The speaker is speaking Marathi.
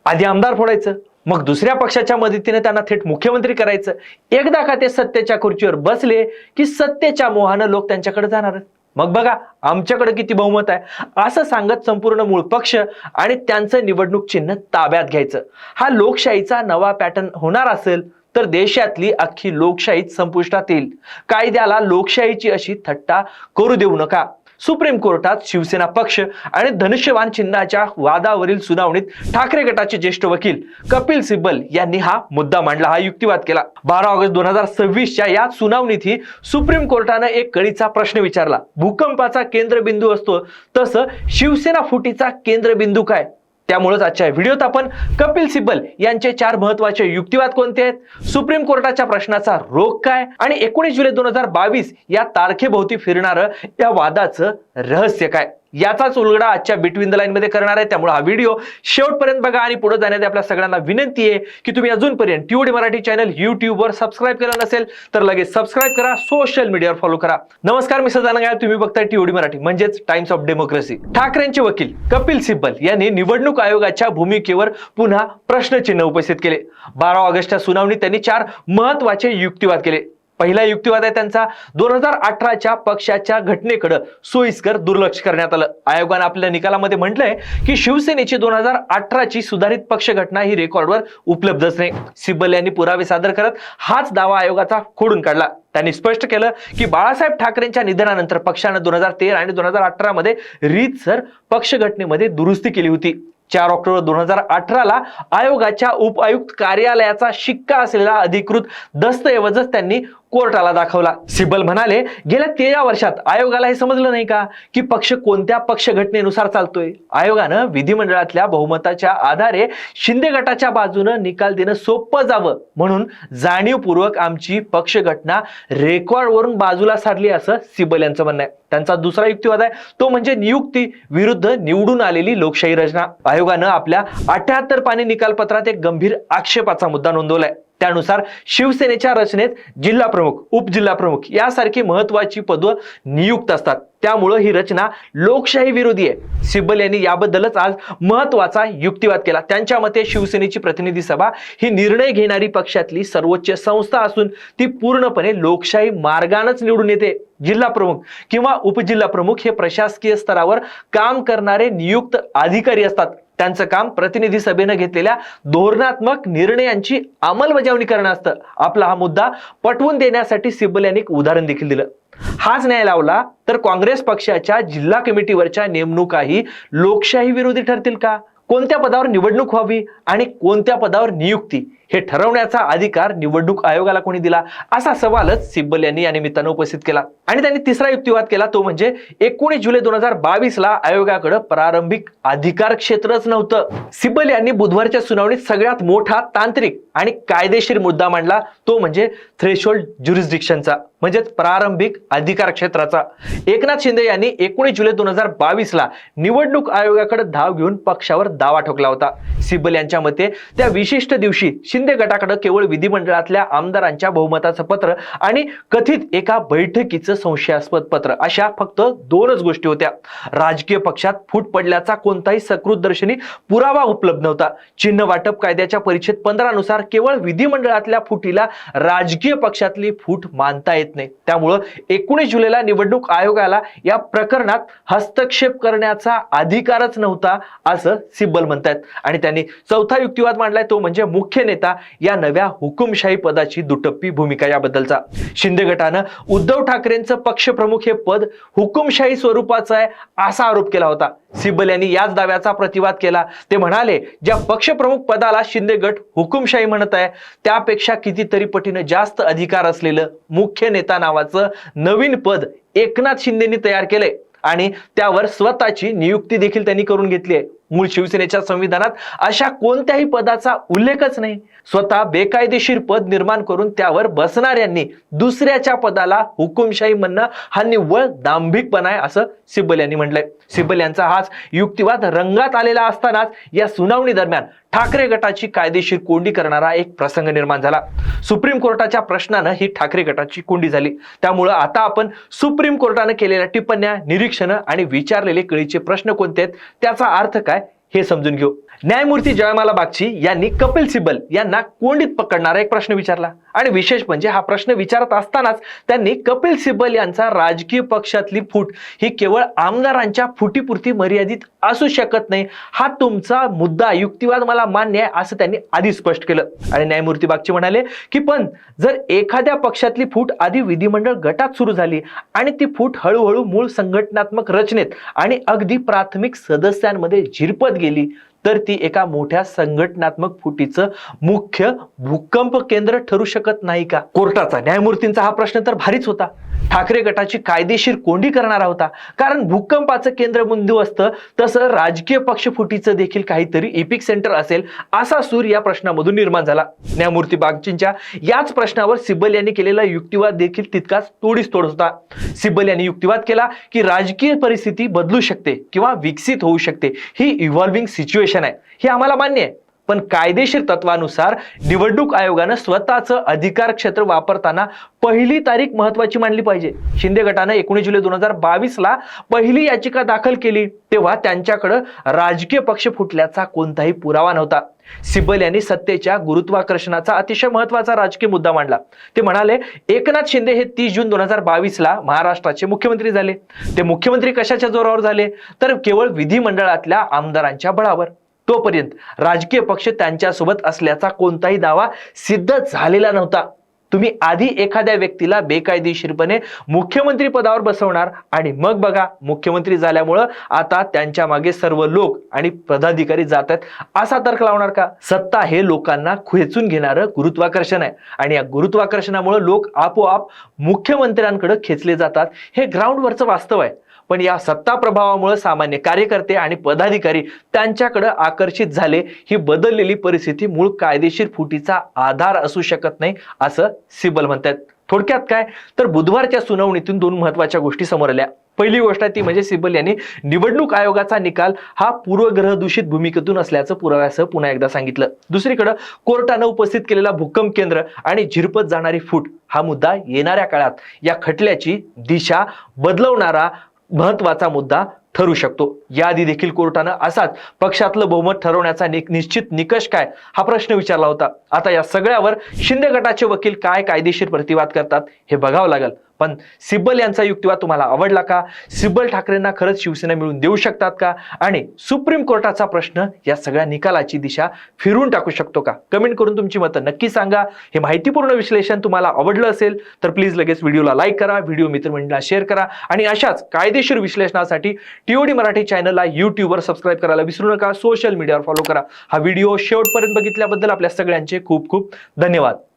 आधी आमदार फोडायचं, मग दुसऱ्या पक्षाच्या मदतीने त्यांना थेट मुख्यमंत्री करायचं। एकदा का ते सत्तेच्या खुर्चीवर बसले की सत्तेच्या मोहानं लोक त्यांच्याकडे जाणार। मग बघा आमच्याकडे किती बहुमत आहे असं सांगत संपूर्ण मूळ पक्ष आणि त्यांचं निवडणूक चिन्ह ताब्यात घ्यायचं। हा लोकशाहीचा नवा पॅटर्न होणार असेल तर देशातली अख्खी लोकशाहीच संपुष्टात येईल। कायद्याला लोकशाहीची अशी थट्टा करू देऊ नका। सुप्रीम कोर्टात शिवसेना पक्ष आणि धनुष्यबाण चिन्हाच्या वादावरील सुनावणीत ठाकरे गटाचे ज्येष्ठ वकील कपिल सिब्बल यांनी हा मुद्दा मांडला, हा युक्तिवाद केला। 12 ऑगस्ट 2026च्या या सुनावणीतही सुप्रीम कोर्टाने एक कळीचा प्रश्न विचारला। भूकंपाचा केंद्रबिंदू असतो तसं शिवसेना फुटीचा केंद्रबिंदू काय? त्यामुळेच आजच्या व्हिडिओत आपण कपिल सिब्बल यांचे 4 महत्त्वाचे युक्तिवाद कोणते आहेत, सुप्रीम कोर्टाच्या प्रश्नाचा रोख काय आणि 19 जुलै 2022 या तारखेभोवती फिरणारं या वादाचं रहस्य काय, याचाच उलगडा आजच्या बिटवीन द लाईन मध्ये करणार आहे। त्यामुळे हा व्हिडिओ शेवटपर्यंत बघा आणि पुढे जाण्याआधी आपल्या सगळ्यांना विनंती आहे की तुम्ही अजूनपर्यंत टीओडी मराठी चॅनल यूट्यूबवर सबस्क्राइब केलं नसेल तर लगेच सबस्क्राइब करा, सोशल मीडियावर फॉलो करा। नमस्कार, मी सदानंद गायकवाड, तुम्ही बघताय टीओडी मराठी म्हणजेच टाइम्स ऑफ डेमोक्रेसी। ठाकरेंचे वकील कपिल सिब्बल यांनी निवडणूक आयोगाच्या भूमिकेवर पुन्हा प्रश्नचिन्ह उपस्थित केले। 12 ऑगस्टच्या सुनावणीत त्यांनी 4 महत्त्वाचे युक्तिवाद केले। पहिला युक्तिवाद आहे त्यांचा 2018च्या पक्षाच्या घटनेकडे सोयीस्कर दुर्लक्ष करण्यात आलं। आयोगाने आपल्या निकालामध्ये म्हटलंय की शिवसेनेची 2018ची सुधारित पक्ष घटना ही रेकॉर्डवर उपलब्धच नाही। सिब्बल यांनी पुरावे सादर करत हाच दावा आयोगाचा खोडून काढला। त्यांनी स्पष्ट केलं की बाळासाहेब ठाकरेंच्या निधनानंतर पक्षाने 2013 आणि 2018 मध्ये रीतसर पक्ष घटनेमध्ये दुरुस्ती केली होती। 4 ऑक्टोबर 2018ला आयोगाच्या उपायुक्त कार्यालयाचा शिक्का असलेला अधिकृत दस्तऐवजच त्यांनी कोर्टाला दाखवला। सिब्बल म्हणाले, गेल्या 13 वर्षात आयोगाला हे समजलं नाही का की पक्ष कोणत्या पक्ष घटनेनुसार चालतोय। आयोगानं विधिमंडळातल्या बहुमताच्या आधारे शिंदे गटाच्या बाजूने निकाल देणं सोपं जावं म्हणून जाणीवपूर्वक आमची पक्ष घटना रेकॉर्डवरून बाजूला सारली असं सिब्बल यांचं म्हणणं आहे। त्यांचा दुसरा युक्तिवाद आहे तो म्हणजे नियुक्ती विरुद्ध निवडून आलेली लोकशाही रचना। आयोगानं आपल्या 78 पानी निकालपत्रात एक गंभीर आक्षेपाचा मुद्दा नोंदवलाय। त्यानुसार शिवसेनेच्या रचनेत जिल्हा प्रमुख, उपजिल्हा प्रमुख यासारखी महत्त्वाची पदं नियुक्त असतात, त्यामुळे ही रचना लोकशाही विरोधी आहे। सिब्बल यांनी याबद्दलच आज महत्त्वाचा युक्तिवाद केला। त्यांच्या मते शिवसेनेची प्रतिनिधी सभा ही निर्णय घेणारी पक्षातली सर्वोच्च संस्था असून ती पूर्णपणे लोकशाही मार्गानेच निवडून येते। जिल्हा प्रमुख किंवा उपजिल्हा प्रमुख हे प्रशासकीय स्तरावर काम करणारे नियुक्त अधिकारी असतात। त्यांचं काम प्रतिनिधी सभेने घेतलेल्या धोरणात्मक निर्णयांची अंमलबजावणी करणं असतं। आपला हा मुद्दा पटवून देण्यासाठी सिब्बल यांनी एक उदाहरण देखील दिलं। हाच न्याय लावला तर काँग्रेस पक्षाच्या जिल्हा कमिटीवरच्या नेमणुकाही लोकशाही विरोधी ठरतील का? कोणत्या पदावर निवडणूक व्हावी आणि कोणत्या पदावर नियुक्ती हे ठरवण्याचा अधिकार निवडणूक आयोगाला कोणी दिला, असा सवालच सिब्बल यांनी या निमित्तानं उपस्थित केला। आणि त्यांनी तिसरा युक्तिवाद केला तो म्हणजे 19 जुलै 2022ला आयोगाकडे प्रारंभिक अधिकार क्षेत्रच नव्हतं। सिब्बल यांनी बुधवारच्या सुनावणीत सगळ्यात मोठा तांत्रिक आणि कायदेशीर मुद्दा मांडला तो म्हणजे थ्रेशोल्ड ज्युरिस्डिक्शनचा, म्हणजेच प्रारंभिक अधिकार क्षेत्राचा। एकनाथ शिंदे यांनी 19 जुलै 2022ला निवडणूक आयोगाकडे धाव घेऊन पक्षावर दावा ठोकला होता। सिब्बल यांच्या मते त्या विशिष्ट दिवशी शिंदे गटाकडे केवळ विधिमंडळातल्या आमदारांच्या बहुमताचं पत्र आणि कथित एका बैठकीचं संशयास्पद पत्र अशा फक्त 2च गोष्टी होत्या। राजकीय पक्षात फूट पडल्याचा कोणताही सकृतदर्शनी पुरावा उपलब्ध नव्हता। चिन्ह वाटप कायद्याच्या परिच्छेद 15 नुसार केवळ विधिमंडळातल्या फुटीला राजकीय पक्षातली फूट मानता येत नाही। त्यामुळे 19 जुलैला निवडणूक आयोगाला या प्रकरणात हस्तक्षेप करण्याचा अधिकारच नव्हता असं सिब्बल म्हणतात। आणि त्यांनी चौथा युक्तिवाद मांडलाय तो म्हणजे मुख्य नेता या नव्या हुकुमशाही पदाची दुटप्पी भूमिका याबद्दलचा। शिंदे गटानं उद्धव ठाकरेंचं पक्षप्रमुख हे पद हुकुमशाही स्वरूपाचं आहे असा आरोप केला होता। सिब्बल यांनी याच दाव्याचा प्रतिवाद केला। ते म्हणाले, ज्या पक्षप्रमुख पदाला शिंदे गट हुकुमशाही म्हणत आहे त्यापेक्षा कितीतरी पटीने जास्त अधिकार असलेलं मुख्य नेता नावाचं नवीन पद एकनाथ शिंदेंनी तयार केलंय आणि त्यावर स्वतःची नियुक्ती देखील त्यांनी करून घेतली आहे। मूळ शिवसेनेच्या संविधानात अशा कोणत्याही पदाचा उल्लेखच नाही। स्वतः बेकायदेशीर पद निर्माण करून त्यावर बसणाऱ्यांनी दुसऱ्याच्या पदाला हुकुमशाही म्हणणं हा निव्वळ दांभिकपणा आहे असं सिब्बल यांनी म्हटलंय। सिब्बल यांचा हाच युक्तिवाद रंगात आलेला असतानाच या सुनावणी दरम्यान ठाकरे गटाची कायदेशीर कोंडी करणारा एक प्रसंग निर्माण झाला। सुप्रीम कोर्टाच्या प्रश्नानं ही ठाकरे गटाची कोंडी झाली। त्यामुळे आता आपण सुप्रीम कोर्टाने केलेल्या टिप्पण्या, निरीक्षणं आणि विचारलेले कळीचे प्रश्न कोणते आहेत, त्याचा अर्थ काय हे समजून घेऊ. न्यायमूर्ती जयमाला बागची यांनी कपिल सिब्बल यांना कोंडीत पकडणारा एक प्रश्न विचारला आणि विशेष म्हणजे हा प्रश्न विचारत असतानाच त्यांनी कपिल सिब्बल यांचा राजकीय पक्षातली फूट ही केवळ आमदारांच्या फुटीपुरती मर्यादित असू शकत नाही, हा तुमचा मुद्दा युक्तिवाद मला मान्य आहे असं त्यांनी आधी स्पष्ट केलं. आणि न्यायमूर्ती बागची म्हणाले की पण जर एखाद्या पक्षातली फूट आधी विधिमंडळ गटात सुरू झाली आणि ती फूट हळूहळू मूळ संघटनात्मक रचनेत आणि अगदी प्राथमिक सदस्यांमध्ये झिरपत गेली तर ती एका मोठ्या संघटनात्मक फुटीचं मुख्य भूकंप केंद्र ठरू शकत नाही का? कोर्टाचा न्यायमूर्तींचा हा प्रश्न तर भारीच होता. ठाकरे गटाची कायदेशीर कोंडी करणारा होता, कारण भूकंपाचं केंद्रबिंदू असतं तसं राजकीय पक्ष फुटीचं देखील काहीतरी इपिक सेंटर असेल असा सूर या प्रश्नामधून निर्माण झाला. न्यायमूर्ती बागचींच्या याच प्रश्नावर सिब्बल यांनी केलेला युक्तिवाद देखील तितकाच तोडीस तोड होता. सिब्बल यांनी युक्तिवाद केला की राजकीय परिस्थिती बदलू शकते किंवा विकसित होऊ शकते, ही इव्हॉल्विंग सिच्युएशन आहे, हे आम्हाला मान्य आहे. पण कायदेशीर तत्वानुसार निवडणूक आयोगानं स्वतःचं अधिकार क्षेत्र वापरताना पहिली तारीख महत्वाची मानली पाहिजे. शिंदे गटानं 19 जुलै 2022ला पहिली याचिका दाखल केली तेव्हा त्यांच्याकडे राजकीय पक्ष फुटल्याचा कोणताही पुरावा नव्हता. सिब्बल यांनी सत्तेच्या गुरुत्वाकर्षणाचा अतिशय महत्वाचा राजकीय मुद्दा मांडला. ते म्हणाले एकनाथ शिंदे हे 30 जून 2022ला महाराष्ट्राचे मुख्यमंत्री झाले. ते मुख्यमंत्री कशाच्या जोरावर झाले तर केवळ विधिमंडळातल्या आमदारांच्या बळावर. तोपर्यंत राजकीय पक्ष त्यांच्यासोबत असल्याचा कोणताही दावा सिद्ध झालेला नव्हता. तुम्ही आधी एखाद्या व्यक्तीला बेकायदेशीरपणे मुख्यमंत्री पदावर बसवणार आणि मग बघा मुख्यमंत्री झाल्यामुळं आता त्यांच्या मागे सर्व लोक आणि पदाधिकारी जात आहेत असा तर्क लावणार का? सत्ता हे लोकांना खेचून घेणारं गुरुत्वाकर्षण आहे आणि या गुरुत्वाकर्षणामुळे लोक आपोआप मुख्यमंत्र्यांकडे खेचले जातात, हे ग्राउंडवरचं वास्तव आहे. पण या सत्ता प्रभावामुळे सामान्य कार्यकर्ते आणि पदाधिकारी त्यांच्याकडे आकर्षित झाले. ही बदललेली परिस्थिती मूळ कायदेशीर फुटीचा आधार असू शकत नाही असं सिब्बल म्हणतात. थोडक्यात काय तर बुधवारच्या सुनावणीतून दोन महत्वाच्या गोष्टी समोर आल्या. पहिली गोष्ट ती म्हणजे सिब्बल यांनी निवडणूक आयोगाचा निकाल हा पूर्वग्रहदूषित भूमिकेतून असल्याचं पुराव्यासह पुन्हा एकदा सांगितलं. दुसरीकडे कोर्टानं उपस्थित केलेला भूकंप केंद्र आणि झिरपत जाणारी फूट हा मुद्दा येणाऱ्या काळात या खटल्याची दिशा बदलवणारा महत्वाचा मुद्दा ठरू शकतो. याआधी देखील कोर्टानं असाच पक्षातलं बहुमत ठरवण्याचा निश्चित निकष काय हा प्रश्न विचारला होता. आता या सगळ्यावर शिंदे गटाचे वकील काय कायदेशीर प्रतिवाद करतात हे बघावं लागेल. पण सिब्बल यांचा युक्तिवाद तुम्हाला आवडला का? सिब्बल ठाकरेंना खरंच शिवसेना मिळून देऊ शकतात का? आणि सुप्रीम कोर्टाचा प्रश्न या सगळ्या निकालाची दिशा फिरून टाकू शकतो का? कमेंट करून तुमची मतं नक्की सांगा. हे माहितीपूर्ण विश्लेषण तुम्हाला आवडलं असेल तर प्लीज लगेच व्हिडिओला लाईक करा, व्हिडिओ मित्रमंडळींना शेअर करा आणि अशाच कायदेशीर विश्लेषणासाठी टीओडी मराठी चॅनलला युट्यूबवर सबस्क्राईब करायला विसरू नका. सोशल मीडियावर फॉलो करा. हा व्हिडिओ शेवटपर्यंत बघितल्याबद्दल आपल्या सगळ्यांचे खूप खूप धन्यवाद.